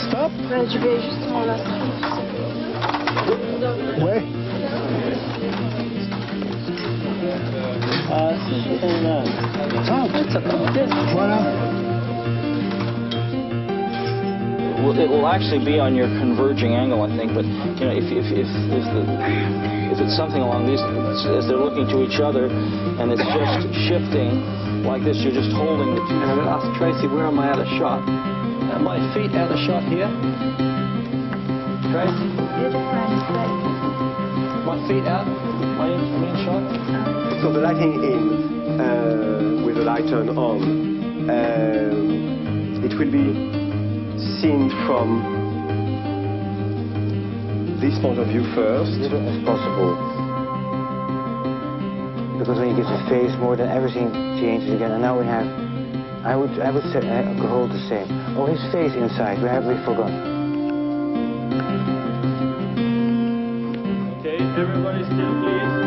Stop. Je vais justement là. Ouais. Ah, en fait, ça peut-être. Voilà. Well, it will actually be on your converging angle, I think. But you know, if it's something along these, as they're looking to each other, and it's just shifting like this, you're just holding the two. And I'm going to ask Tracy, where am I out of shot? Are my feet out of shot here? Trace? My feet out? Am I in shot? So the lighting in, with the light turned on, it will be seen from this point of view first. As little as possible. Because when you give the face more, then everything changes again. And now we have, I would say, alcohol the same. Oh, his face inside, where have we forgotten? Okay, everybody still, please.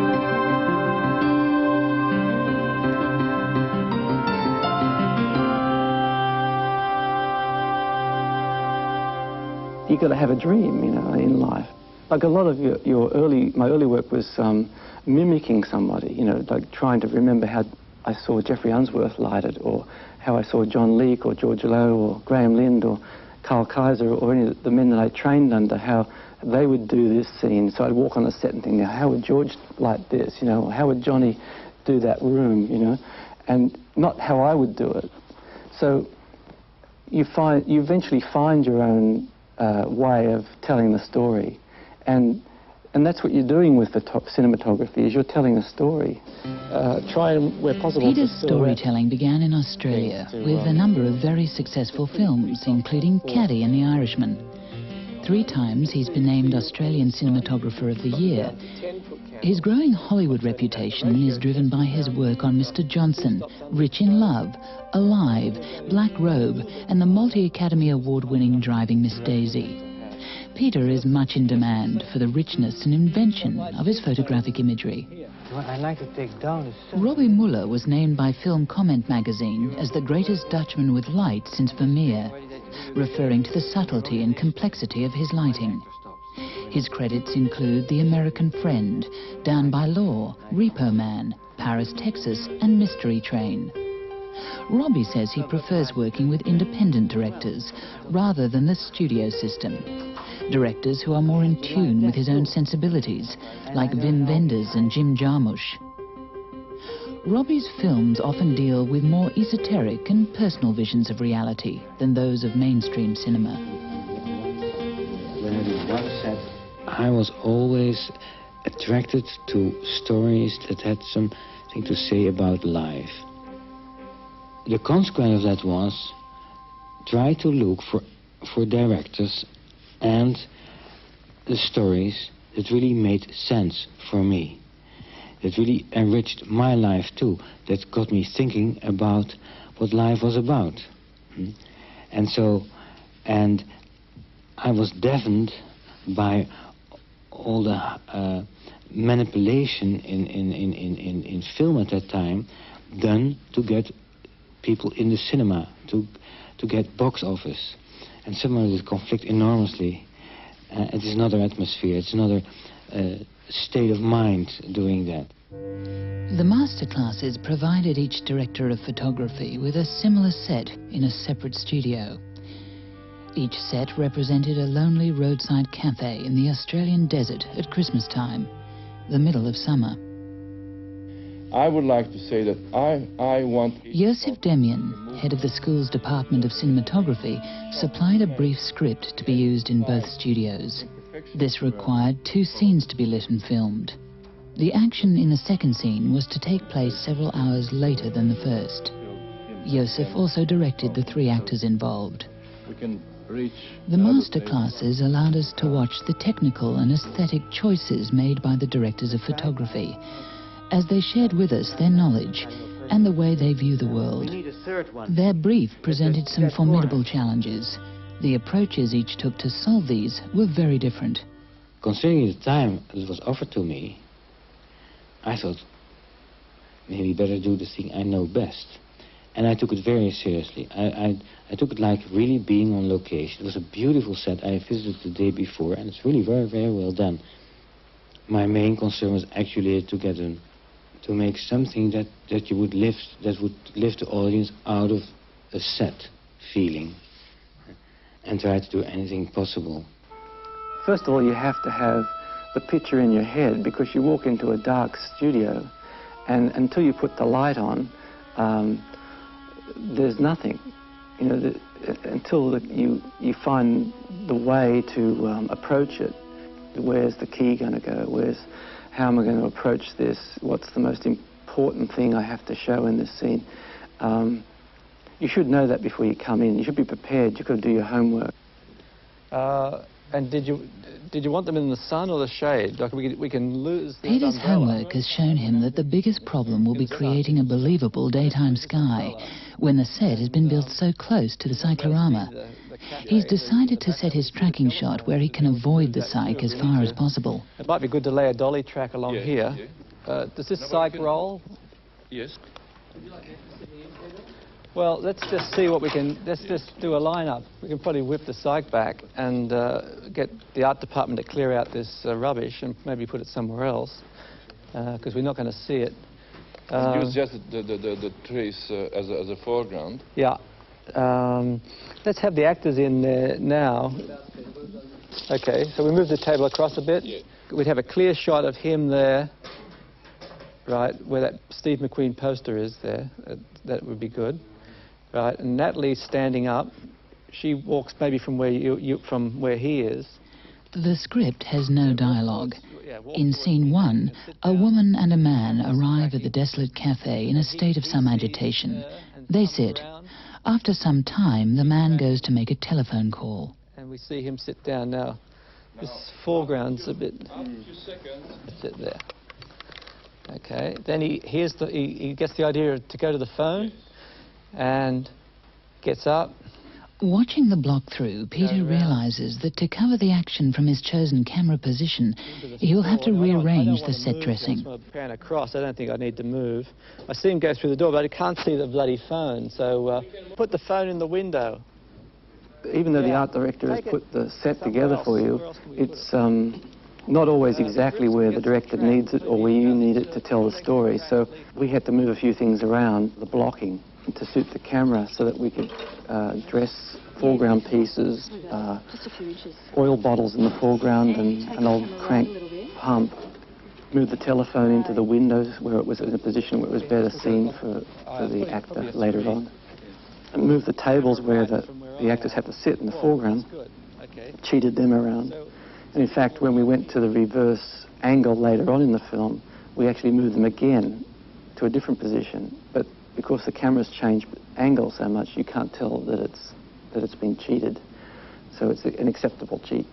You got to have a dream, you know, in life. Like a lot of my early work was mimicking somebody, you know, like trying to remember how I saw Jeffrey Unsworth light it, or how I saw John Leake or George Lowe or Graham Lind or Carl Kaiser or any of the men that I trained under, how they would do this scene. So I'd walk on a set and think, now, how would George light this, you know, or how would Johnny do that room, you know, and not how I would do it. So you eventually find your own way of telling the story, and that's what you're doing with the cinematography, is you're telling a story. Try and, where possible... Peter's storytelling began in Australia with a number of very successful films, including Caddy and The Irishman. 3 times he's been named Australian Cinematographer of the Year. His growing Hollywood reputation is driven by his work on Mr. Johnson, Rich in Love, Alive, Black Robe, and the multi-Academy Award-winning Driving Miss Daisy. Peter is much in demand for the richness and invention of his photographic imagery. What I'd like to take down is... Robbie Muller was named by Film Comment magazine as the greatest Dutchman with light since Vermeer, referring to the subtlety and complexity of his lighting. His credits include The American Friend, Down by Law, Repo Man, Paris, Texas, and Mystery Train. Robbie says he prefers working with independent directors rather than the studio system. Directors who are more in tune with his own sensibilities, like Wim Wenders and Jim Jarmusch. Robbie's films often deal with more esoteric and personal visions of reality than those of mainstream cinema. When I did one set, I was always attracted to stories that had something to say about life. The consequence of that was try to look for directors and the stories that really made sense for me, that really enriched my life too, that got me thinking about what life was about. And I was deafened by all the manipulation in film at that time done to get people in the cinema, to get box office. And suddenly it conflict enormously. It is another atmosphere, it's another state of mind doing that. The masterclasses provided each director of photography with a similar set in a separate studio. Each set represented a lonely roadside cafe in the Australian desert at Christmas time, the middle of summer. I would like to say that I want... Josef Demian, head of the school's Department of Cinematography, supplied a brief script to be used in both studios. This required 2 scenes to be lit and filmed. The action in the second scene was to take place several hours later than the first. Josef also directed the 3 actors involved. The master classes allowed us to watch the technical and aesthetic choices made by the directors of photography, as they shared with us their knowledge and the way they view the world. Their brief presented some formidable challenges. The approaches each took to solve these were very different. Considering the time that was offered to me, I thought maybe better do the thing I know best. And I took it very seriously. I took it like really being on location. It was a beautiful set. I visited the day before, and it's really very, very well done. My main concern was actually to make something that would lift the audience out of a set feeling, and try to do anything possible. First of all, you have to have the picture in your head, because you walk into a dark studio, and until you put the light on, there's nothing. You know, until you find the way to approach it. Where's the key going to go? How am I going to approach this? What's the most important thing I have to show in this scene? You should know that before you come in. You should be prepared. You've got to do your homework. And did you want them in the sun or the shade? Like we can lose the Peter's umbrella. homework has shown him that the biggest problem will be creating a believable daytime sky when the set has been built so close to the cyclorama. He's decided to set his tracking shot where he can avoid the cyc as far as possible. It might be good to lay a dolly track along here. Does this cyc roll? Yes. Well, let's just see what we can... Let's just do a line-up. We can probably whip the cyc back and get the art department to clear out this rubbish and maybe put it somewhere else, because we're not going to see it. Use just the trace as a foreground. Yeah. Let's have the actors in there now. Okay, so we move the table across a bit. We'd have a clear shot of him there, right, where that Steve McQueen poster is there. That would be good. Right, and Natalie's standing up. She walks maybe from where from where he is. The script has no dialogue. In scene 1, a woman and a man arrive at the desolate cafe in a state of some agitation. They sit. After some time, the man goes to make a telephone call. And we see him sit down now. This foreground's a bit... Sit there. Okay, then he gets the idea to go to the phone and gets up. Watching the block through, Peter realizes that to cover the action from his chosen camera position, he'll have to rearrange the set dressing. I just pan across. I don't think I need to move. I see him go through the door, but I can't see the bloody phone. So put the phone in the window. Even though the art director has put the set together for you, it's not always exactly where the director needs it or where you need it to tell the story. So we had to move a few things around, the blocking, to suit the camera so that we could dress foreground pieces, oil bottles in the foreground and an old crank pump. Move the telephone into the windows where it was in a position where it was better seen for the actor later on. And move the tables where the actors have to sit in the foreground. Cheated them around. And in fact, when we went to the reverse angle later on in the film, we actually moved them again to a different position. But because the camera's changed angle so much, you can't tell that it's been cheated. So it's an acceptable cheat.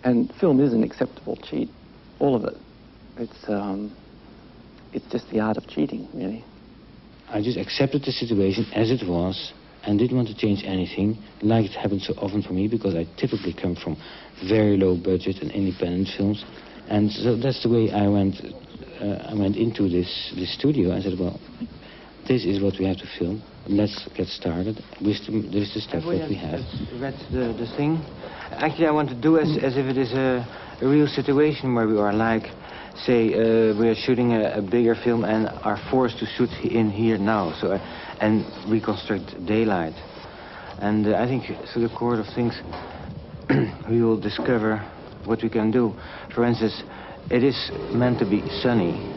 And film is an acceptable cheat, all of it. It's just the art of cheating, really. I just accepted the situation as it was and didn't want to change anything, like it happens so often for me, because I typically come from very low budget and independent films. And so that's the way I went into this studio. I said, well, this is what we have to film. Let's get started with the stuff that we have. Read the thing. Actually, I want to do as if it is a real situation where we are, like, say, we are shooting a bigger film and are forced to shoot in here now, so and reconstruct daylight. And I think through the course of things, we will discover what we can do. For instance, it is meant to be sunny.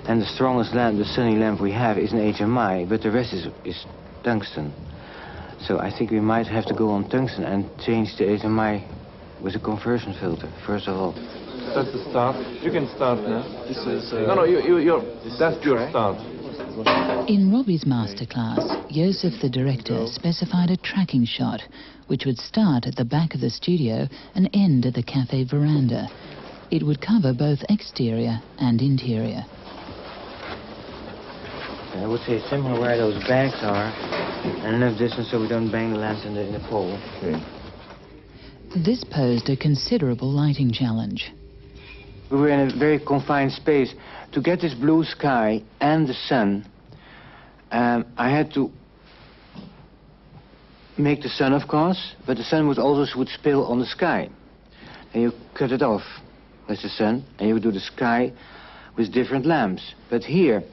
And the strongest lamp, the sunny lamp we have, is an HMI, but the rest is tungsten. So I think we might have to go on tungsten and change the HMI with a conversion filter, first of all. That's the start. You can start now. This is... that's your start. In Robbie's masterclass, Joseph, the director, specified a tracking shot, which would start at the back of the studio and end at the cafe veranda. It would cover both exterior and interior. I would say somewhere where those bags are, and enough distance so we don't bang the lamps in the pole. Okay. This posed a considerable lighting challenge. We were in a very confined space. To get this blue sky and the sun, I had to make the sun, of course, but the sun would spill on the sky. And you cut it off. That's the sun, and you would do the sky with different lamps. But here,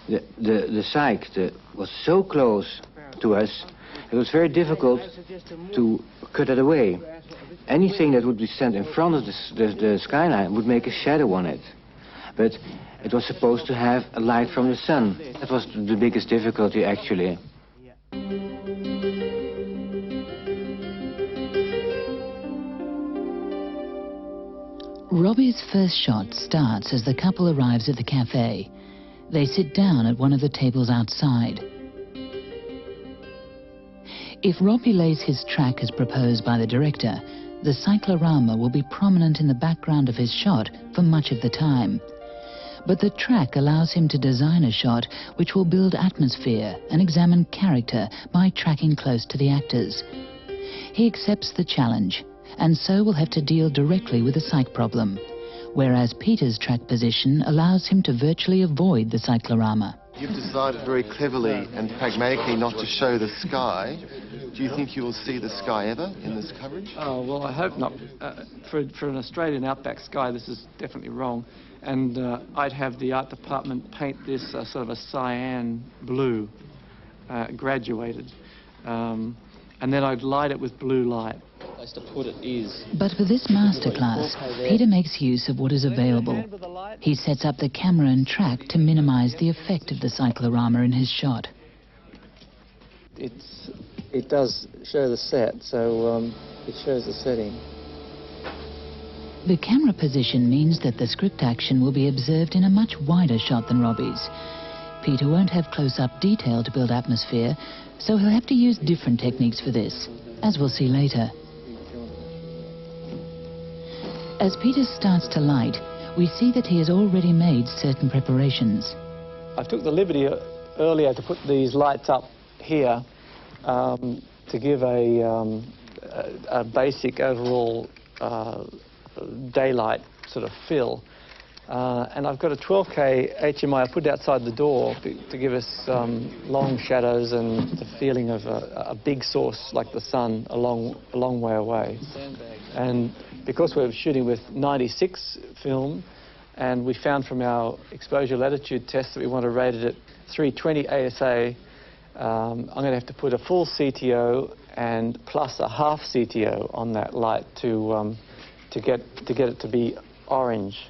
the cyc was so close to us, it was very difficult to cut it away. Anything that would be sent in front of the skyline would make a shadow on it. But it was supposed to have a light from the sun. That was the biggest difficulty, actually. Robbie's first shot starts as the couple arrives at the cafe. They sit down at one of the tables outside. If Robbie lays his track as proposed by the director, the cyclorama will be prominent in the background of his shot for much of the time. But the track allows him to design a shot which will build atmosphere and examine character by tracking close to the actors. He accepts the challenge, and so will have to deal directly with the cyc problem, whereas Peter's track position allows him to virtually avoid the cyclorama. You've decided very cleverly and pragmatically not to show the sky. Do you think you will see the sky ever in this coverage? Oh, well, I hope not. For an Australian outback sky, this is definitely wrong. And I'd have the art department paint this sort of a cyan blue, graduated. And then I'd light it with blue light. Place to put it is. But for this masterclass, Peter makes use of what is available. He sets up the camera and track to minimize the effect of the cyclorama in his shot. It does show the set, so it shows the setting. The camera position means that the script action will be observed in a much wider shot than Robbie's. Peter won't have close-up detail to build atmosphere, so he'll have to use different techniques for this, as we'll see later. As Peter starts to light, we see that he has already made certain preparations. I took the liberty earlier to put these lights up here to give a basic overall daylight sort of fill. And I've got a 12K HMI I put outside the door to give us long shadows and the feeling of a big source like the sun a long way away. And because we're shooting with 96 film, and we found from our exposure latitude test that we want to rate it at 320 ASA, I'm going to have to put a full CTO and plus a half CTO on that light to get it to be orange.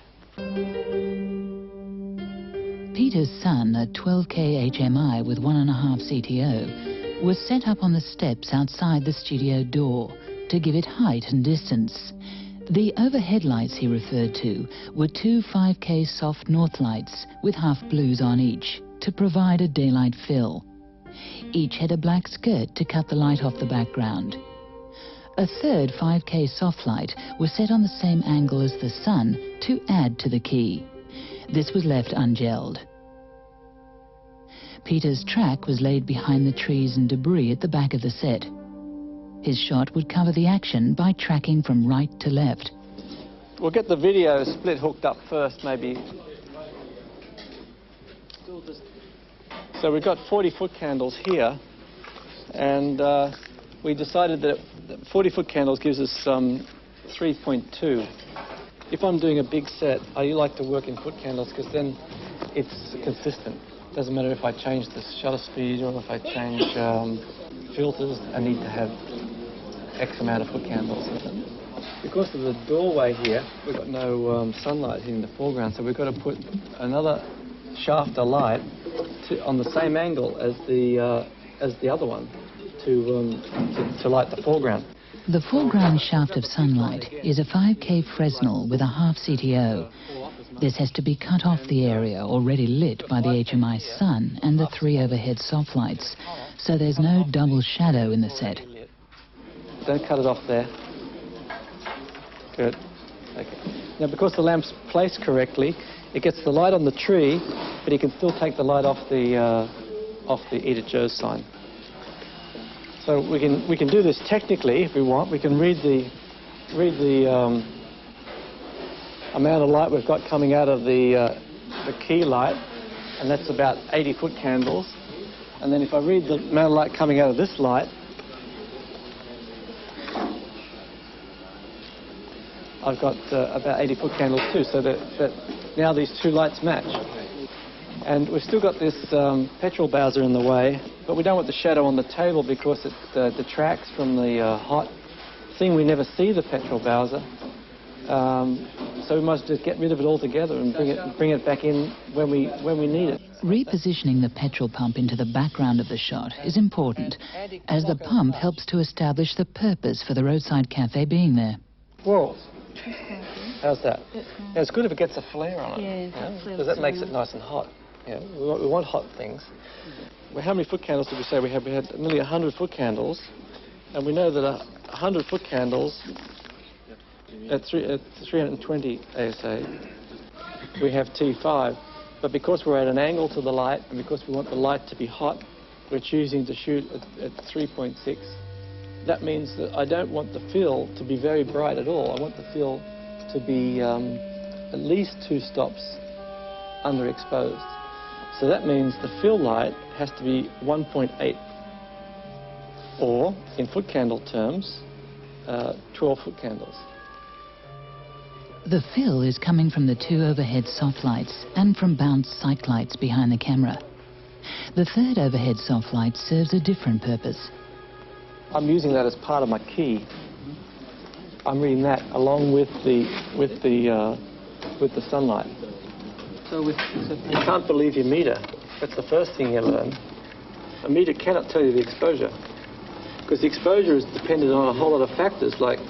Peter's sun, a 12K HMI with 1.5 CTO, was set up on the steps outside the studio door to give it height and distance. The overhead lights he referred to were two 5K soft north lights with half blues on each to provide a daylight fill. Each had a black skirt to cut the light off the background. A third 5K soft light was set on the same angle as the sun to add to the key. This was left ungelled. Peter's track was laid behind the trees and debris at the back of the set. His shot would cover the action by tracking from right to left. We'll get the video split hooked up first, maybe. So we've got 40-foot candles here, and we decided that 40-foot candles gives us 3.2. If I'm doing a big set, I like to work in foot candles because then it's consistent. Doesn't matter if I change the shutter speed or if I change filters, I need to have X amount of foot candles. Because of the doorway here, we've got no sunlight hitting the foreground, so we've got to put another shaft of light on the same angle as the other one to light the foreground. The foreground shaft of sunlight is a 5K Fresnel with a half CTO. This has to be cut off the area already lit by the HMI sun and the 3 overhead soft lights, so there's no double shadow in the set. Don't cut it off there. Good. Okay. Now, because the lamp's placed correctly, it gets the light on the tree, but you can still take the light off the Eat at Joe's sign. So we can do this technically if we want. We can read the amount of light we've got coming out of the key light, and that's about 80-foot candles. And then if I read the amount of light coming out of this light, I've got about 80 foot candles too, so that now these two lights match. And we've still got this petrol bowser in the way, but we don't want the shadow on the table because it detracts from the hot thing. We never see the petrol bowser. So we must just get rid of it altogether and bring it back in when we need it. Repositioning the petrol pump into the background of the shot is important, as the pump helps to establish the purpose for the roadside cafe being there. Whoa. How's that? Yeah, it's good if it gets a flare on it. Yeah, because that makes it nice and hot. Yeah, we want hot things. Well, how many foot candles did we say we had? We had nearly 100 foot candles, and we know that 100 foot candles at 320 ASA, we have T5. But because we're at an angle to the light, and because we want the light to be hot, we're choosing to shoot at 3.6. That means that I don't want the fill to be very bright at all. I want the fill to be at least 2 stops underexposed. So that means the fill light has to be 1.8, or in foot candle terms, 12 foot candles. The fill is coming from the 2 overhead soft lights and from bounced sight lights behind the camera. The 3rd overhead soft light serves a different purpose. I'm using that as part of my key. I'm reading that along with the sunlight. So you can't believe your meter. That's the first thing you learn. A meter cannot tell you the exposure, because the exposure is dependent on a whole lot of factors, like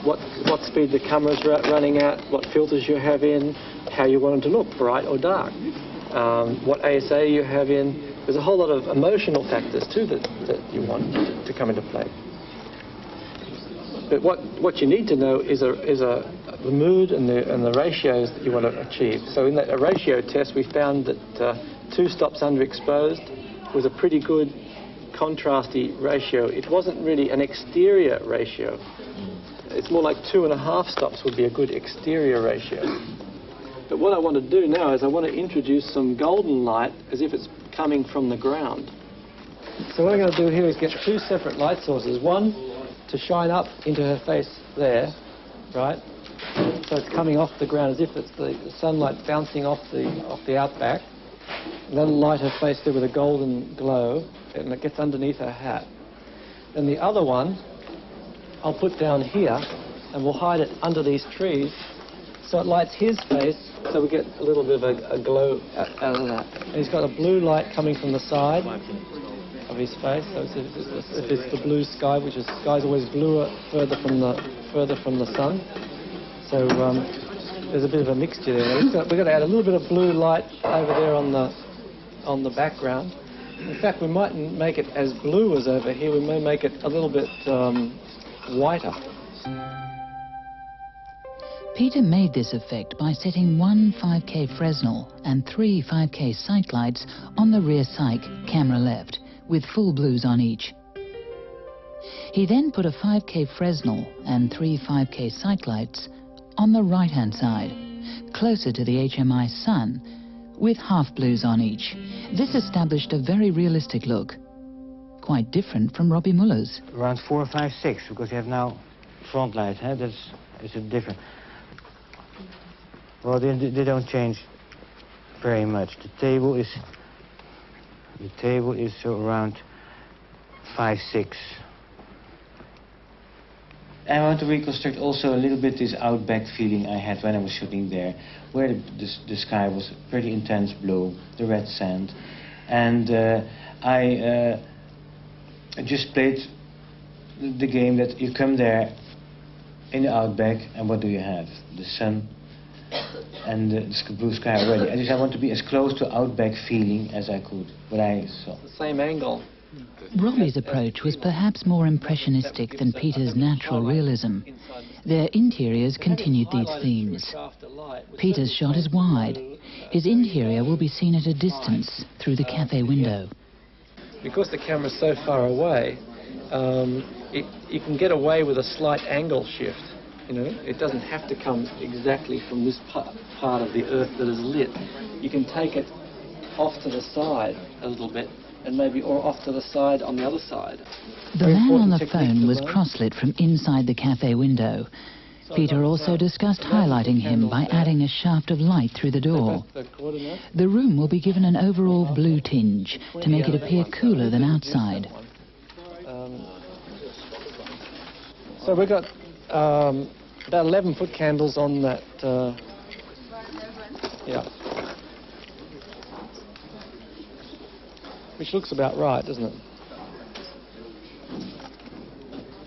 what speed the camera's running at, what filters you have in, how you want it to look, bright or dark, what ASA you have in. There's a whole lot of emotional factors too that you want to come into play. But what you need to know is the mood and the ratios that you want to achieve. So in that ratio test, we found that 2 stops underexposed was a pretty good contrasty ratio. It wasn't really an exterior ratio. It's more like 2.5 stops would be a good exterior ratio. But what I want to do now is I want to introduce some golden light as if it's coming from the ground. So what I'm going to do here is get 2 separate light sources. One to shine up into her face there, right? So it's coming off the ground as if it's the sunlight bouncing off the outback. And then light her face there with a golden glow, and it gets underneath her hat. Then the other one I'll put down here, and we'll hide it under these trees, so it lights his face, so we get a little bit of a glow out of that. And he's got a blue light coming from the side of his face, so if it's the blue sky, which is sky's always bluer further from the sun. So there's a bit of a mixture there. We've got to add a little bit of blue light over there on the background. In fact, we mightn't make it as blue as over here. We may make it a little bit whiter. Peter made this effect by setting 1 5K Fresnel and 3 5K sight lights on the rear sight, camera left, with full blues on each. He then put a 5K Fresnel and 3 5K sight lights on the right-hand side, closer to the HMI sun, with half blues on each. This established a very realistic look, quite different from Robbie Muller's. Around 4, 5, 6, because you have now front light, huh? That's a different. Well, they don't change very much. The table is around 5, 6. I want to reconstruct also a little bit this outback feeling I had when I was shooting there, where the sky was pretty intense blue, the red sand, and I just played the game that you come there in the outback, and what do you have? The sun and the blue sky already. I just want to be as close to outback feeling as I could, what I saw. The same angle. Robbie's approach was perhaps more impressionistic than Peter's natural realism. Their interiors continued these themes. Peter's shot is wide. His interior will be seen at a distance through the cafe window. Because the camera's so far away, you can get away with a slight angle shift. You know, it doesn't have to come exactly from this part of the earth that is lit. You can take it off to the side a little bit and maybe or off to the side on the other side. The man on the phone was cross-lit from inside the cafe window. Peter also discussed highlighting him by adding a shaft of light through the door. The room will be given an overall blue tinge to make it appear cooler than outside. So we've got about 11-foot candles on that. Yeah. Which looks about right, doesn't it?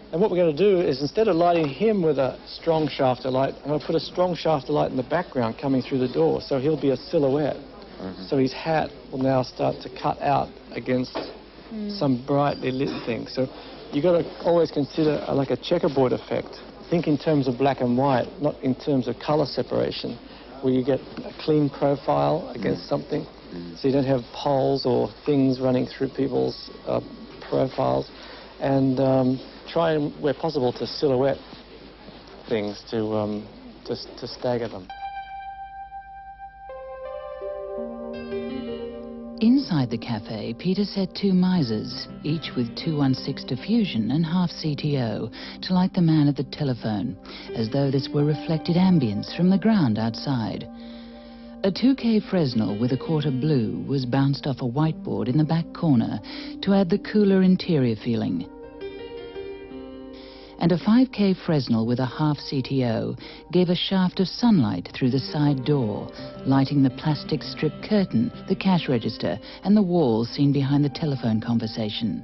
And what we're going to do is, instead of lighting him with a strong shaft of light, I'm going to put a strong shaft of light in the background coming through the door, so he'll be a silhouette. So his hat will now start to cut out against some brightly lit thing. So you've got to always consider like a checkerboard effect. Think in terms of black and white, not in terms of color separation, where you get a clean profile against something, so you don't have poles or things running through people's profiles. And try and, where possible, to silhouette things, to stagger them. Inside the cafe, Peter set 2 misers, each with 216 diffusion and half CTO, to light the man at the telephone, as though this were reflected ambience from the ground outside. A 2K Fresnel with a quarter blue was bounced off a whiteboard in the back corner to add the cooler interior feeling. And a 5K Fresnel with a half CTO gave a shaft of sunlight through the side door, lighting the plastic strip curtain, the cash register, and the wall seen behind the telephone conversation.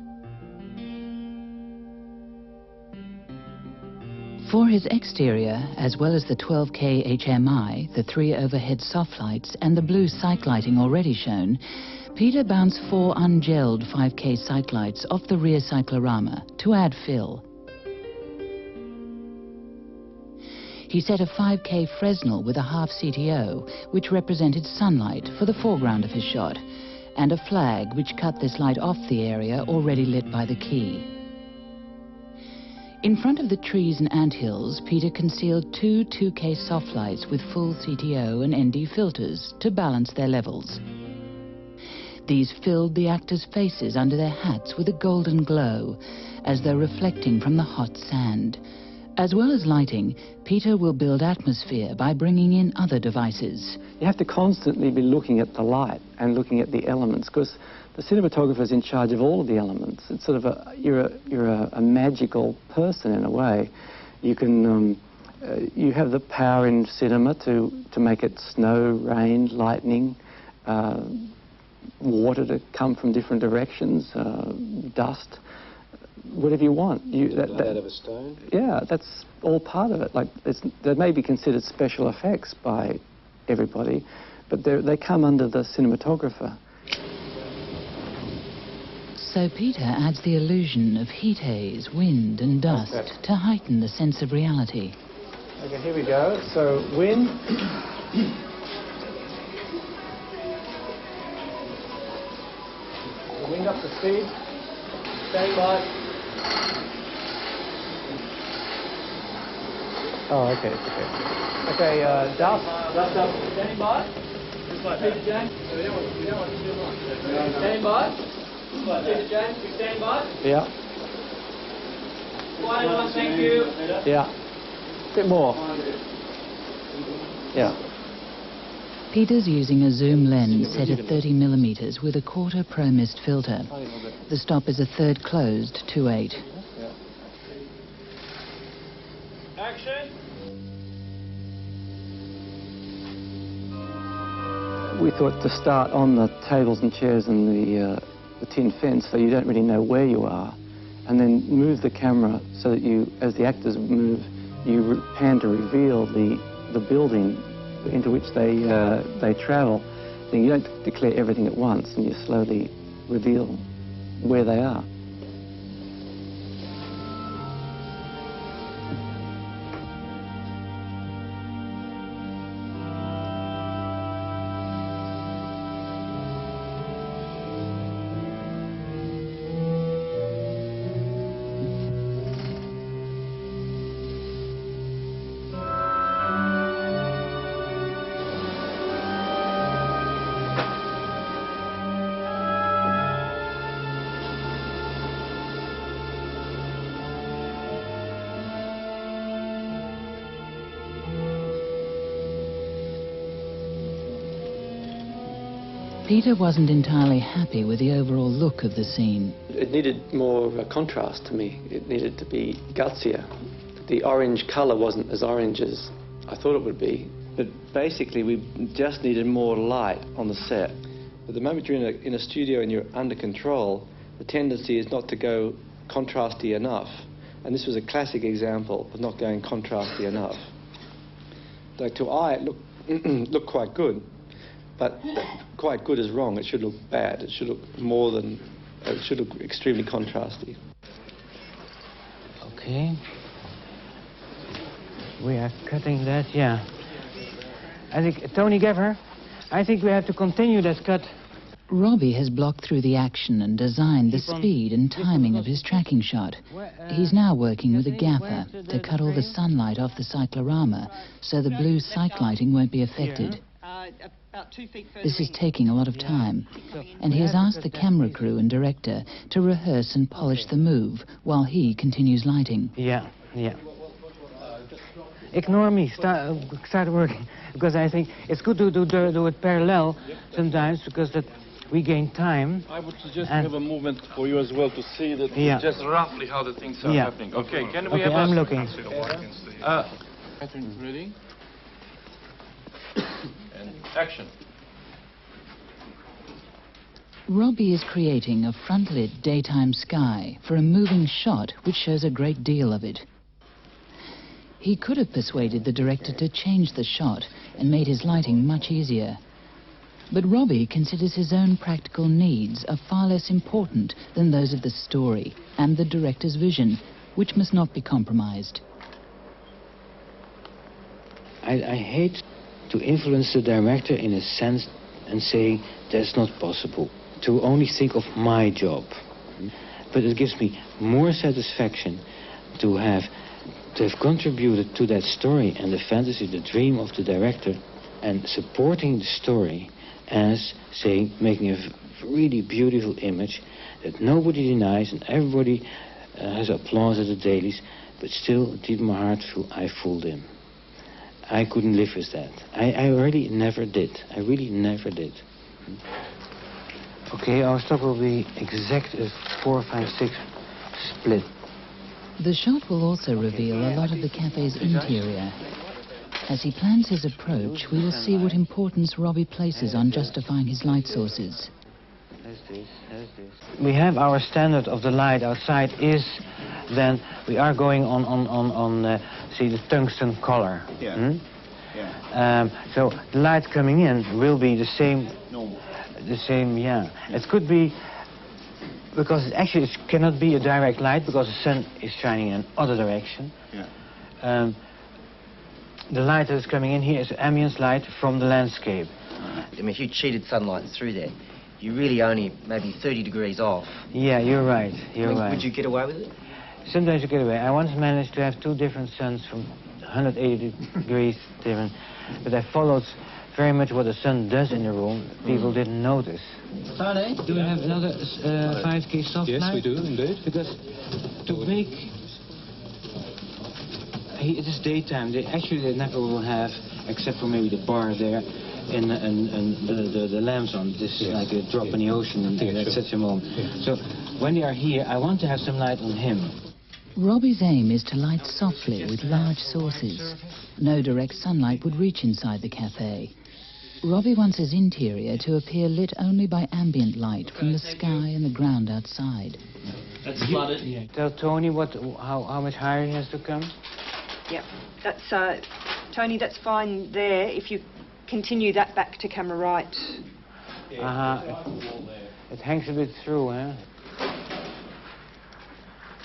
For his exterior, as well as the 12K HMI, the 3 overhead soft lights, and the blue sight lighting already shown, Peter bounced 4 ungelled 5K sight lights off the rear cyclorama to add fill. He set a 5K Fresnel with a half CTO, which represented sunlight for the foreground of his shot, and a flag which cut this light off the area already lit by the key. In front of the trees and anthills, Peter concealed 2 2K soft lights with full CTO and ND filters to balance their levels. These filled the actors' faces under their hats with a golden glow, as though reflecting from the hot sand. As well as lighting, Peter will build atmosphere by bringing in other devices. You have to constantly be looking at the light and looking at the elements, because the cinematographer is in charge of all of the elements. It's sort of you're a magical person in a way. You can you have the power in cinema to make it snow, rain, lightning, water to come from different directions, dust. Whatever you want. That of a stone? Yeah, that's all part of it. Like, they may be considered special effects by everybody, but they come under the cinematographer. So Peter adds the illusion of heat haze, wind and dust to heighten the sense of reality. Okay, here we go. So wind. The wind up to speed. Stand by. Oh, okay, okay. Okay, dust up, standing by. Peter James, we don't want too much. Standing by. Peter James, we stand by. Yeah. Quiet, thank you. Yeah. A bit more. Yeah. Peter's using a zoom lens set at 30mm with a quarter pro mist filter. The stop is a third closed 2.8. Action. We thought to start on the tables and chairs and the tin fence, so you don't really know where you are, and then move the camera so that you, as the actors move, you pan to reveal the building into which they travel. Then you don't declare everything at once, and you slowly reveal where they are. Peter wasn't entirely happy with the overall look of the scene. It needed more contrast to me. It needed to be gutsier. The orange colour wasn't as orange as I thought it would be. But basically, we just needed more light on the set. But the moment you're in a studio and you're under control, the tendency is not to go contrasty enough. And this was a classic example of not going contrasty enough. Like to eye, it looked quite good. But quite good is wrong. It should look bad. It should look it should look extremely contrasty. Okay. We are cutting that, yeah. I think, Tony Gavher, I think we have to continue that cut. Robbie has blocked through the action and designed the speed and timing of his tracking shot. He's now working with a gaffer to cut all the sunlight off the cyclorama so the blue cyc lighting won't be affected. This is taking a lot of time, and he has asked the camera crew and director to rehearse and polish the move while he continues lighting. Yeah. Ignore me, start working, because I think it's good to do it parallel sometimes, because that we gain time. I would suggest we have a movement for you as well to see that just roughly how the things are happening. Okay, can we have I'm looking. Ready? And action. Robbie is creating a front-lit daytime sky for a moving shot which shows a great deal of it. He could have persuaded the director to change the shot and made his lighting much easier. But Robbie considers his own practical needs are far less important than those of the story and the director's vision, which must not be compromised. I hate to influence the director in a sense and say that's not possible, to only think of my job. But it gives me more satisfaction to have contributed to that story and the fantasy, the dream of the director, and supporting the story as, say, making a really beautiful image that nobody denies and everybody has applause at the dailies, but still, deep in my heart, I fooled him. I couldn't live with that. I really never did. I really never did. Okay, our stop will be exact 4, 5, 6 split. The shot will also reveal a lot of the cafe's interior. As he plans his approach, we will see what importance Robbie places on justifying his light sources. We have our standard of the light outside is then we are going on see the tungsten color. So the light coming in will be the same. It could be, because actually it cannot be a direct light because the sun is shining in other direction. The light that is coming in here is ambience light from the landscape. I mean, if you cheated sunlight through there, you're really only maybe 30 degrees off. Yeah, you're right. Would you get away with it? Sometimes you get away. I once managed to have 2 different suns from 180 degrees different, but I followed very much what the sun does in the room. People didn't notice. Tony, do we have another 5K soft light? Yes, we do, indeed. Because to make... It is daytime. They never will have, except for maybe the bar there, and the lamps on. This is like a drop in the ocean, and that's such a moment. So when they are here, I want to have some light on him. Robbie's aim is to light softly with large sources. No direct sunlight would reach inside the cafe. Robbie wants his interior to appear lit only by ambient light from the sky and the ground outside. That's flooded. Tell Tony how much higher he has to come. Yep, that's Tony. That's fine there. If you continue that back to camera right. It hangs a bit through, huh?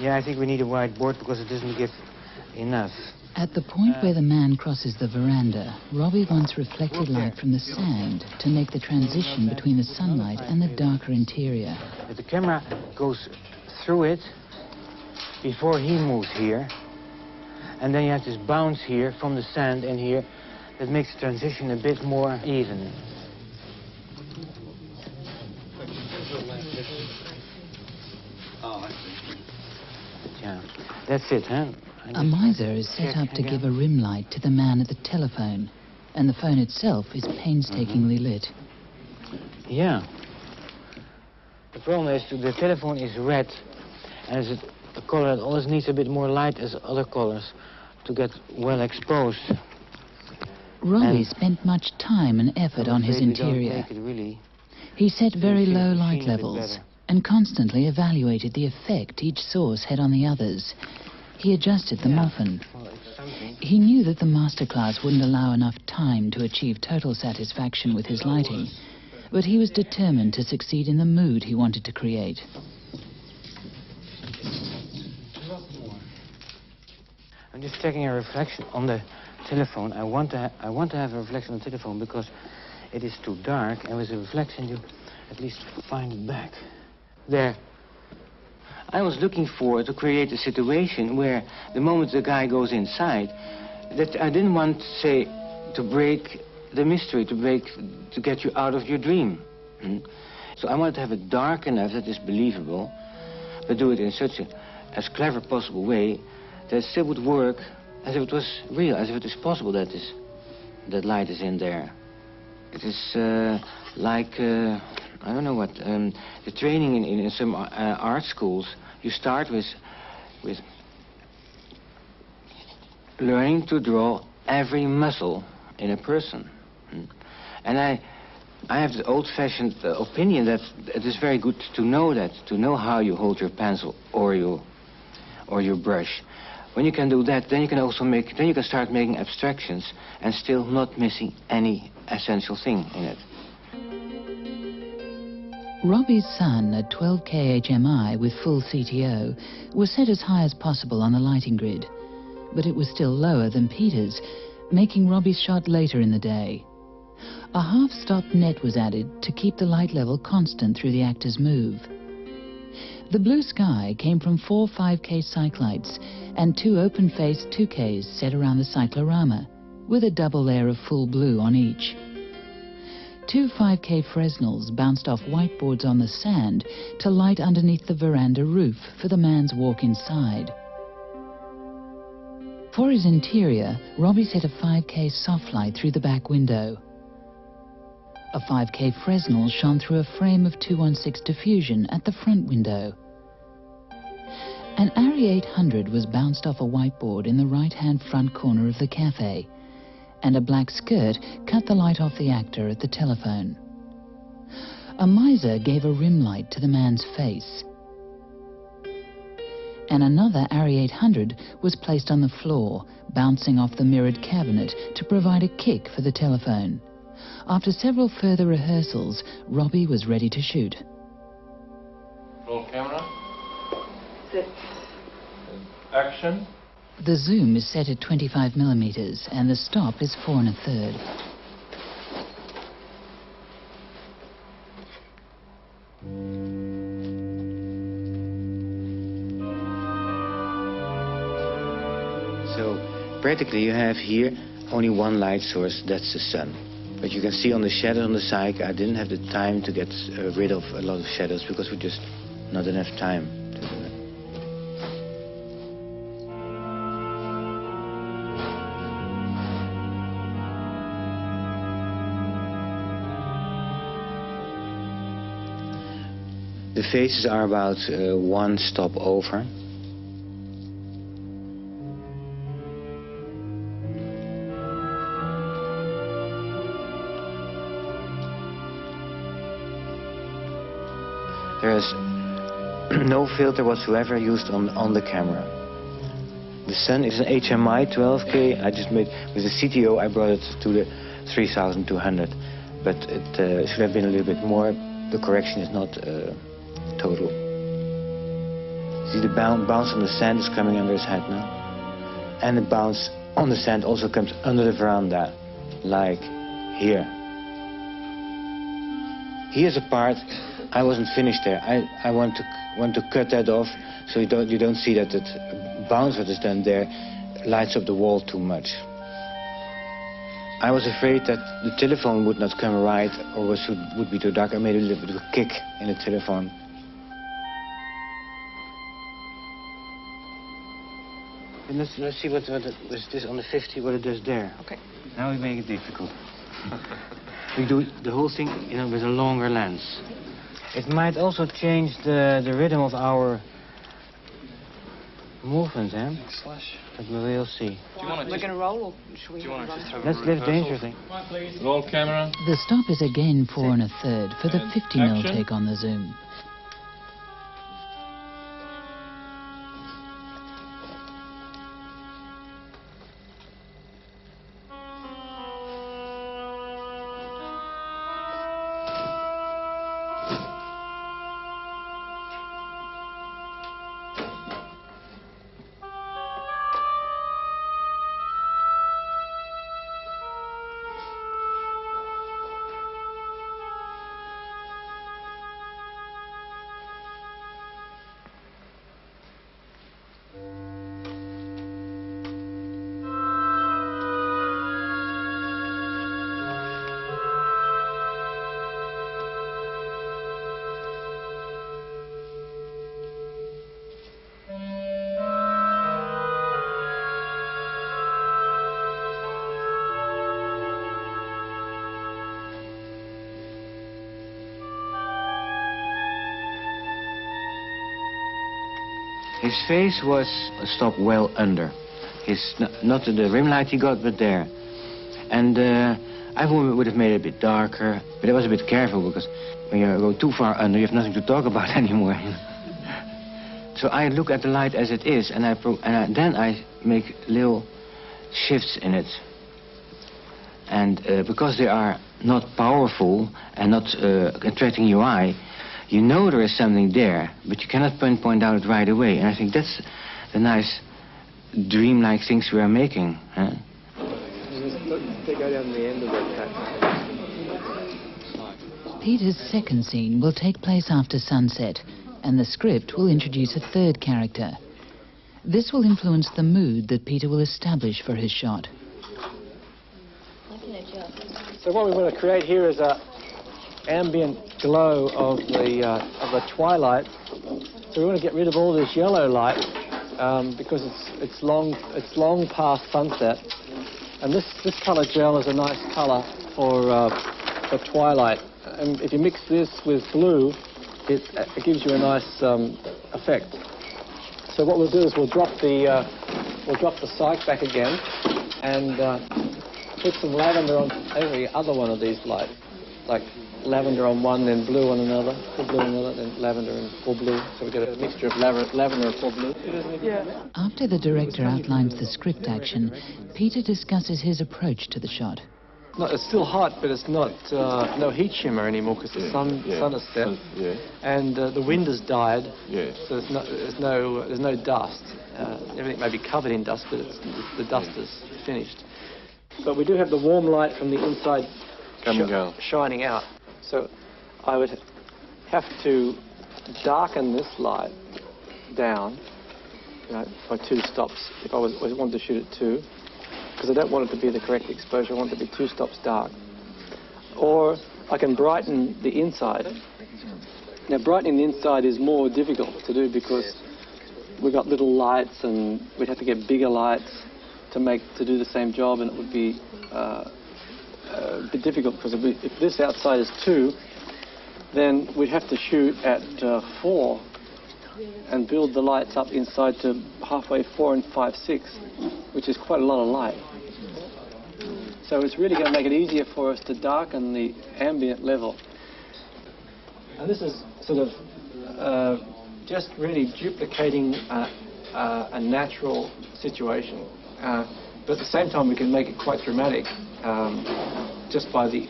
Yeah, I think we need a whiteboard because it doesn't get enough. At the point where the man crosses the veranda, Robbie wants reflected light from the sand to make the transition between the sunlight and the darker interior. If the camera goes through it before he moves here, and then you have this bounce here from the sand in here, that makes the transition a bit more even. Yeah, that's it, huh? A miser is set up to give a rim light to the man at the telephone, and the phone itself is painstakingly lit. Yeah. The problem is the telephone is red, and it's a color that always needs a bit more light as other colors to get well exposed. Robbie spent much time and effort on his interior. He set very low light levels and constantly evaluated the effect each source had on the others. He adjusted them often. He knew that the masterclass wouldn't allow enough time to achieve total satisfaction with his lighting, but he was determined to succeed in the mood he wanted to create. I'm just checking a reflection on the telephone. I want to have a reflection on the telephone because it is too dark, and with a reflection you at least find it back. There. I was looking to create a situation where the moment the guy goes inside, that I didn't want, say, to break the mystery, to get you out of your dream. So I wanted to have it dark enough that it's believable, but do it in such as clever possible way that it still would work as if it was real, as if it is possible that light is in there. It is like, I don't know what, the training in some art schools, you start with learning to draw every muscle in a person. And I have the old-fashioned opinion that it is very good to know how you hold your pencil or your brush. When you can do that, then you can start making abstractions and still not missing any essential thing in it. Robbie's sun at 12K HMI with full CTO was set as high as possible on the lighting grid, but it was still lower than Peter's, making Robbie's shot later in the day. A half-stop net was added to keep the light level constant through the actor's move. The blue sky came from 4 5K cyclights and 2 open-face 2Ks set around the cyclorama, with a double layer of full blue on each. 2 5K Fresnels bounced off whiteboards on the sand to light underneath the veranda roof for the man's walk inside. For his interior, Robbie set a 5K soft light through the back window. A 5K Fresnel shone through a frame of 216 diffusion at the front window. An Arri 800 was bounced off a whiteboard in the right-hand front corner of the cafe, and a black skirt cut the light off the actor at the telephone. A miser gave a rim light to the man's face. And another Arri 800 was placed on the floor, bouncing off the mirrored cabinet to provide a kick for the telephone. After several further rehearsals, Robbie was ready to shoot. Roll camera. Set. Action. The zoom is set at 25mm and the stop is 4 1/3. So practically you have here only one light source, that's the sun. But you can see on the shadows on the side, I didn't have the time to get rid of a lot of shadows because we just not enough time to do it. The faces are about 1 stop over. There is no filter whatsoever used on the camera. The sun is an HMI 12K. I just made, with the CTO, I brought it to the 3200. But it should have been a little bit more. The correction is not total. See the bounce on the sand is coming under his head now. And the bounce on the sand also comes under the veranda, like here. Here's a part I wasn't finished there. I want to cut that off so you don't see that the bounce that is done there lights up the wall too much. I was afraid that the telephone would not come right or would be too dark. I made a little bit of a kick in the telephone. And let's see what it was this on the 50, what it does there. Okay. Now we make it difficult. We do the whole thing, you know, with a longer lens. It might also change the rhythm of our movement, eh? But we will see. We're going to roll, or should we run? Let's live dangerously. Roll camera. The stop is again 4 1/3 for the 50mm take on the zoom. His face was stopped well under. Not the rim light he got, but there. And I would have made it a bit darker, but I was a bit careful because when you go too far under, you have nothing to talk about anymore. So I look at the light as it is, and then I make little shifts in it. And because they are not powerful and not attracting your eye, you know there is something there, but you cannot point out it right away. And I think that's the nice dreamlike things we are making. Huh? Peter's second scene will take place after sunset, and the script will introduce a third character. This will influence the mood that Peter will establish for his shot. So what we want to create here is a ambient glow of the twilight. So we want to get rid of all this yellow light because it's long past sunset, and this color gel is a nice color for twilight. And if you mix this with blue, it gives you a nice effect. So what we'll do is we'll drop the sight back again and put some lavender on every other one of these lights, like lavender on one, then blue on another, full blue on another, then lavender and full blue. So we get a mixture of lavender and full blue. Yeah. After the director outlines the script action, Peter discusses his approach to the shot. No, it's still hot, but it's not no heat shimmer anymore because the sun has set, and the wind has died. So there's no dust. Everything may be covered in dust, but the dust is finished. But we do have the warm light from the inside shining out. So I would have to darken this light down, by 2 stops if I wanted to shoot at 2, because I don't want it to be the correct exposure. I want it to be 2 stops dark. Or I can brighten the inside. Now brightening the inside is more difficult to do because we've got little lights and we'd have to get bigger lights to do the same job, and it would be a bit difficult because if this outside is 2, then we'd have to shoot at 4 and build the lights up inside to halfway 4 and 5, 6, which is quite a lot of light. So it's really going to make it easier for us to darken the ambient level. And this is sort of just really duplicating a natural situation. But at the same time, we can make it quite dramatic just by the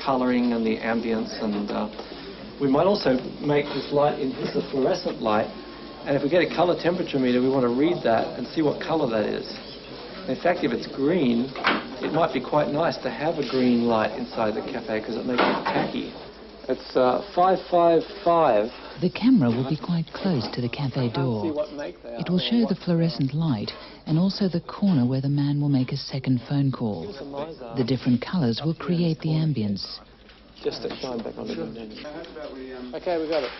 colouring and the ambience. And we might also make this light into a fluorescent light. And if we get a colour temperature meter, we want to read that and see what colour that is. In fact, if it's green, it might be quite nice to have a green light inside the cafe because it makes it tacky. It's 555. The camera will be quite close to the cafe door. It will show the fluorescent light and also the corner where the man will make a second phone call. The different colours will create the ambience. Just to shine back on the window. Okay, we got it.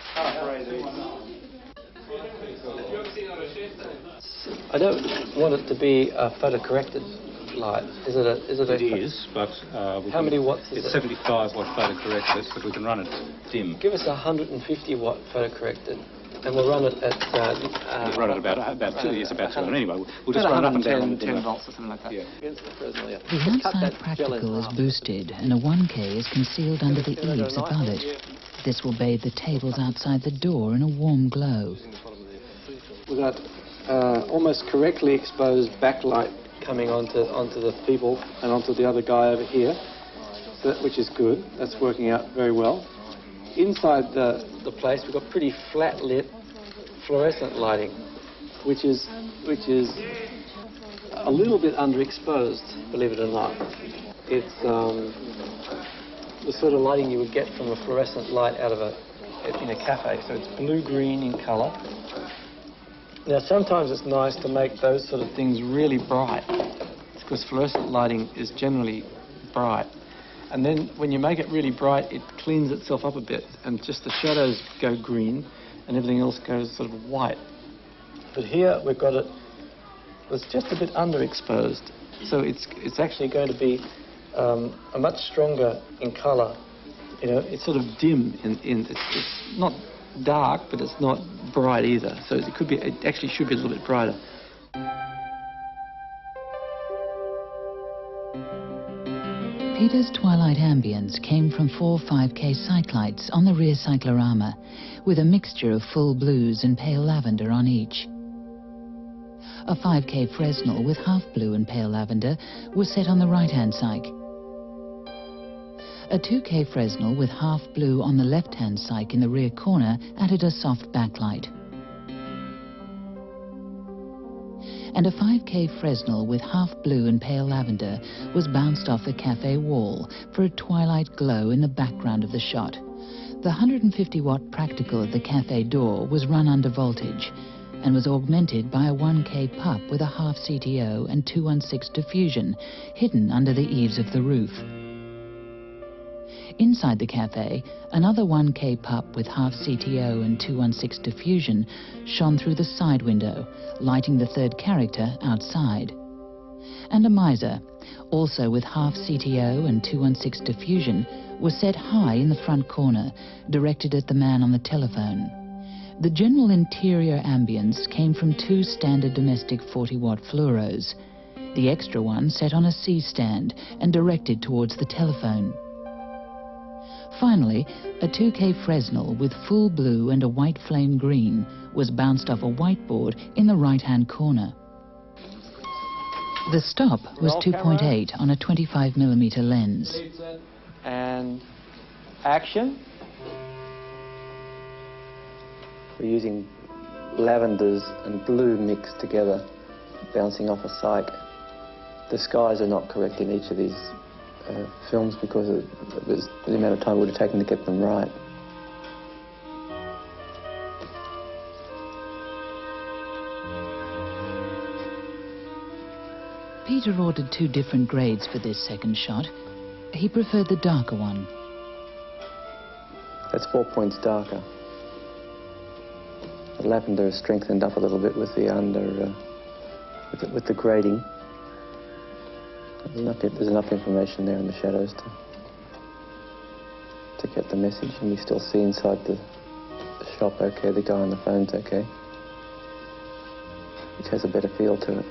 I don't want it to be photo corrected. light? Is it a... It is, but... how many watts is it? It's 75 watt photo corrected, but we can run it dim. Give us 150 watt photo corrected, and we'll run it at... we'll run it about 200. Anyway, we'll just run it up and down. 10 volts or something like that. Yeah. The outside practical is boosted and a 1K is concealed under the eaves above it. This will bathe the tables outside the door in a warm glow. We've got almost correctly exposed backlight coming onto the people and onto the other guy over here, which is good. That's working out very well. Inside the place, we've got pretty flat lit fluorescent lighting, which is a little bit underexposed, believe it or not. It's the sort of lighting you would get from a fluorescent light out of in a cafe. So it's blue-green in colour. Now, sometimes it's nice to make those sort of things really bright, because fluorescent lighting is generally bright. And then when you make it really bright, it cleans itself up a bit, and just the shadows go green, and everything else goes sort of white. But here we've got it's just a bit underexposed, so it's actually going to be a much stronger in colour. You know, it's sort of dim it's not dark, but it's not bright either. So it actually should be a little bit brighter. Peter's twilight ambience came from 4 5K cyclites on the rear cyclorama, with a mixture of full blues and pale lavender on each. A 5K Fresnel with half blue and pale lavender was set on the right-hand cyc. A 2K Fresnel with half blue on the left-hand cyc in the rear corner added a soft backlight. And a 5K Fresnel with half blue and pale lavender was bounced off the cafe wall for a twilight glow in the background of the shot. The 150-watt practical at the cafe door was run under voltage and was augmented by a 1K pup with a half CTO and 216 diffusion hidden under the eaves of the roof. Inside the cafe, another 1K pup with half CTO and 216 diffusion shone through the side window, lighting the third character outside. And a miser, also with half CTO and 216 diffusion, was set high in the front corner, directed at the man on the telephone. The general interior ambience came from 2 standard domestic 40-watt fluoros, the extra one set on a C-stand and directed towards the telephone. Finally, a 2K Fresnel with full blue and a white flame green was bounced off a whiteboard in the right-hand corner. The stop was 2.8 on a 25mm lens. And action. We're using lavenders and blue mixed together, bouncing off a cyc. The skies are not correct in each of these films because of the amount of time it would have taken to get them right. Peter ordered 2 different grades for this second shot. He preferred the darker one. That's 4 points darker. The lavender is strengthened up a little bit with the with the grading. There's enough information there in the shadows to get the message, and you still see inside the shop okay, the guy on the phone's okay, which has a better feel to it.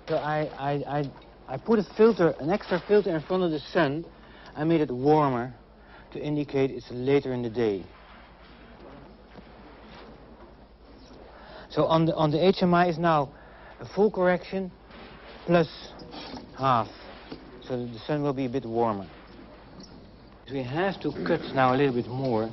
So I put a filter, an extra filter in front of the sun. I made it warmer to indicate it's later in the day. So on the HMI is now a full correction plus half. So the sun will be a bit warmer. We have to cut now a little bit more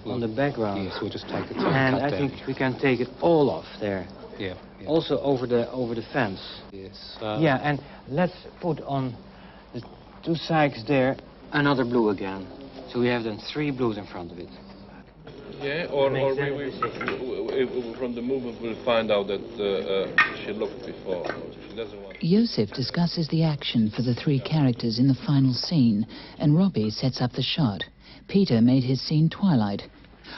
on the background. Yes, we'll just take the time. And I think we can take it all off there. Yeah. Also over the fence. Yes. Yeah, and let's put on the 2 cycs there another blue again. So we have then 3 blues in front of it. Yeah, or from the movement we'll find out that she looked before. She doesn't want. Joseph discusses the action for the three characters in the final scene, and Robbie sets up the shot. Peter made his scene twilight.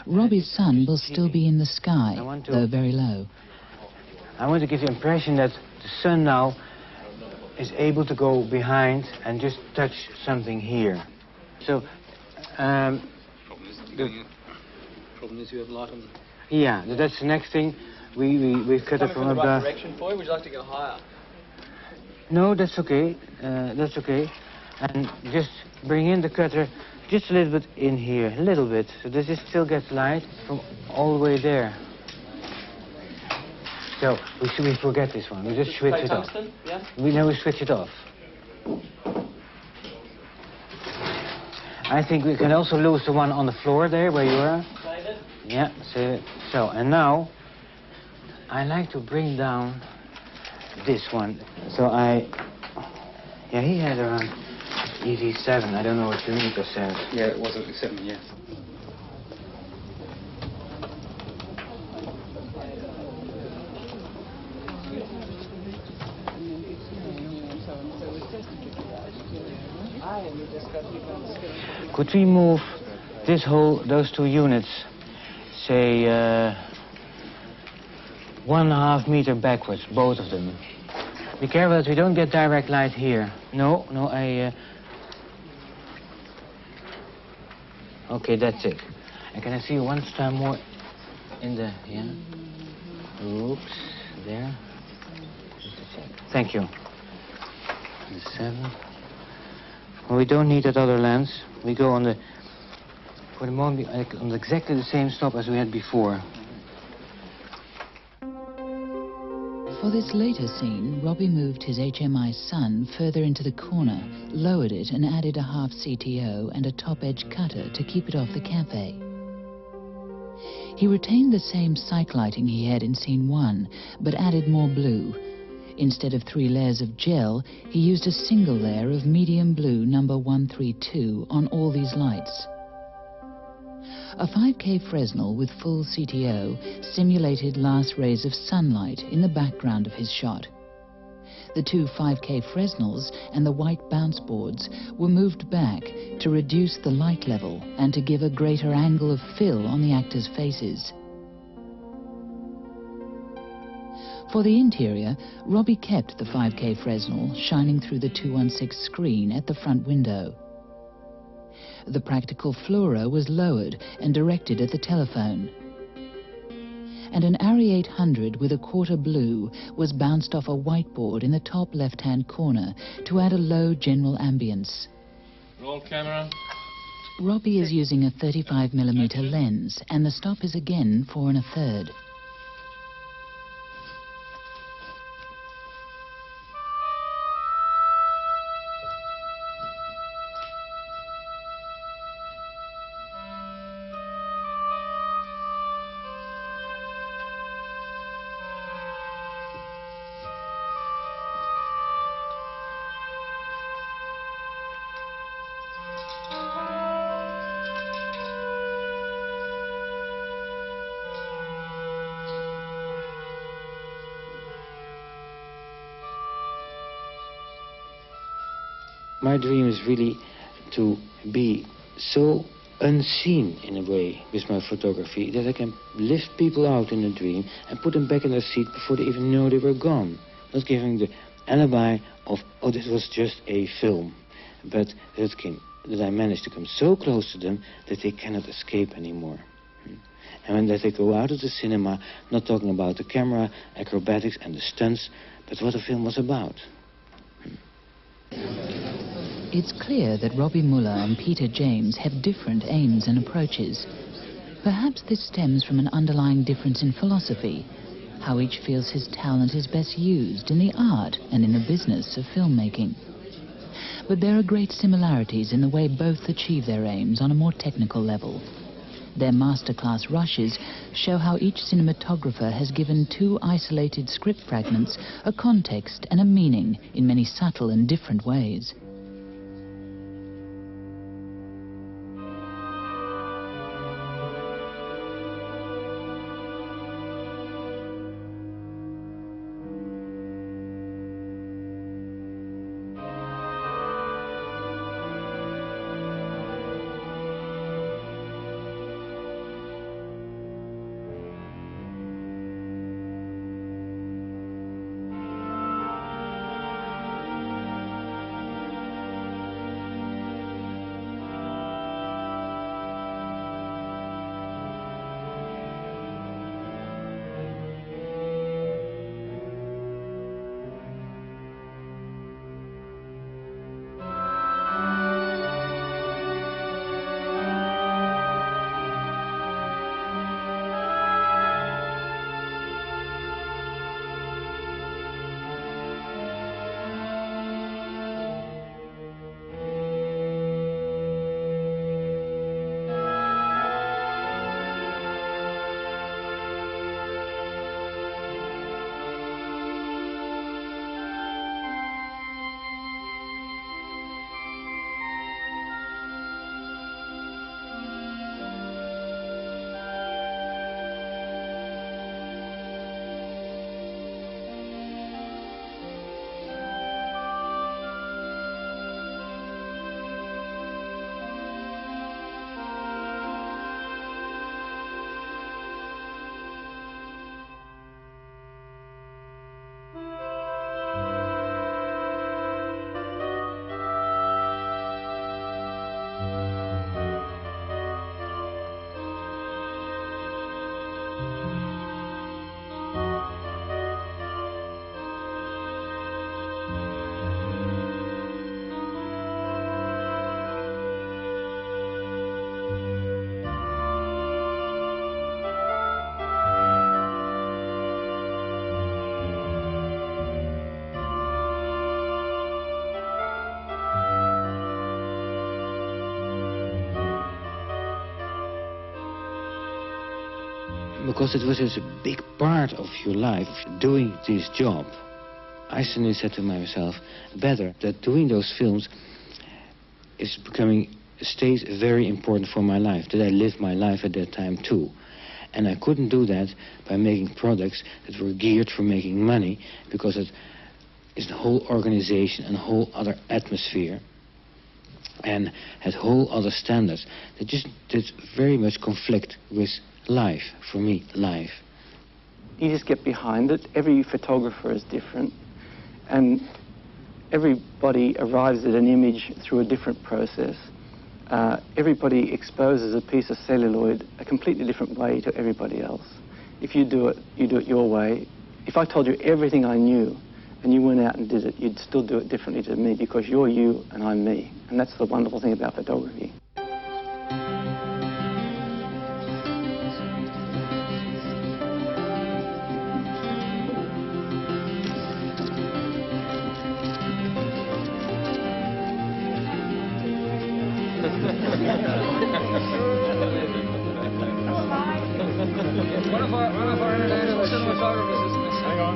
Robbie's sun will still be in the sky, though very low. I want to give the impression that the sun now is able to go behind and just touch something here. So, Problem is you have light on. Yeah, that's the next thing. We've cut it from above. direction for you? Would you like to go higher? No, that's okay. That's okay. And just bring in the cutter just a little bit in here, a little bit. So this is still gets light from all the way there. So we forget this one. We just switch it off. Yeah? We switch it off. I think we can also lose the one on the floor there where you are. Save it. Yeah, save it. So, and now I like to bring down this one. So yeah, he had around easy 7. I don't know what Unico says. Yeah, it was a 7, yes. Could we move those 2 units, say, 1.5 meter backwards, both of them? Be careful that we don't get direct light here. No, Okay, that's it. And can I see one time more in the, yeah? Oops, there. Just a sec. Thank you. The 7. Well, we don't need that other lens. We go on for the moment, on exactly the same stop as we had before. For this later scene, Robbie moved his HMI sun further into the corner, lowered it and added a half CTO and a top edge cutter to keep it off the cafe. He retained the same cyc lighting he had in scene 1, but added more blue. Instead of 3 layers of gel, he used a single layer of medium blue number 132 on all these lights. A 5K Fresnel with full CTO simulated last rays of sunlight in the background of his shot. The 2 5K Fresnels and the white bounce boards were moved back to reduce the light level and to give a greater angle of fill on the actors' faces. For the interior, Robbie kept the 5K Fresnel shining through the 216 screen at the front window. The practical fluoro was lowered and directed at the telephone. And an Arri 800 with a quarter blue was bounced off a whiteboard in the top left-hand corner to add a low general ambience. Roll camera. Robbie is using a 35mm lens, and the stop is again 4 1/3. My dream is really to be so unseen in a way with my photography that I can lift people out in a dream and put them back in their seat before they even know they were gone. Not giving the alibi of, oh, this was just a film, but that I managed to come so close to them that they cannot escape anymore. And when they go out of the cinema, not talking about the camera, acrobatics and the stunts, but what the film was about. It's clear that Robbie Muller and Peter James have different aims and approaches. Perhaps this stems from an underlying difference in philosophy, how each feels his talent is best used in the art and in the business of filmmaking. But there are great similarities in the way both achieve their aims on a more technical level. Their masterclass rushes show how each cinematographer has given 2 isolated script fragments a context and a meaning in many subtle and different ways. because it was just a big part of your life, doing this job. I suddenly said to myself, better that doing those films stays very important for my life, that I lived my life at that time too. And I couldn't do that by making products that were geared for making money, because it is a whole organization and a whole other atmosphere and had whole other standards that just did very much conflict with life, for me, life. You just get behind it. Every photographer is different, and everybody arrives at an image through a different process. Everybody exposes a piece of celluloid a completely different way to everybody else. If you do it your way. If I told you everything I knew and you went out and did it, you'd still do it differently to me, because you're you and I'm me. And that's the wonderful thing about photography. One of our international cinematographers is missing. Hang on.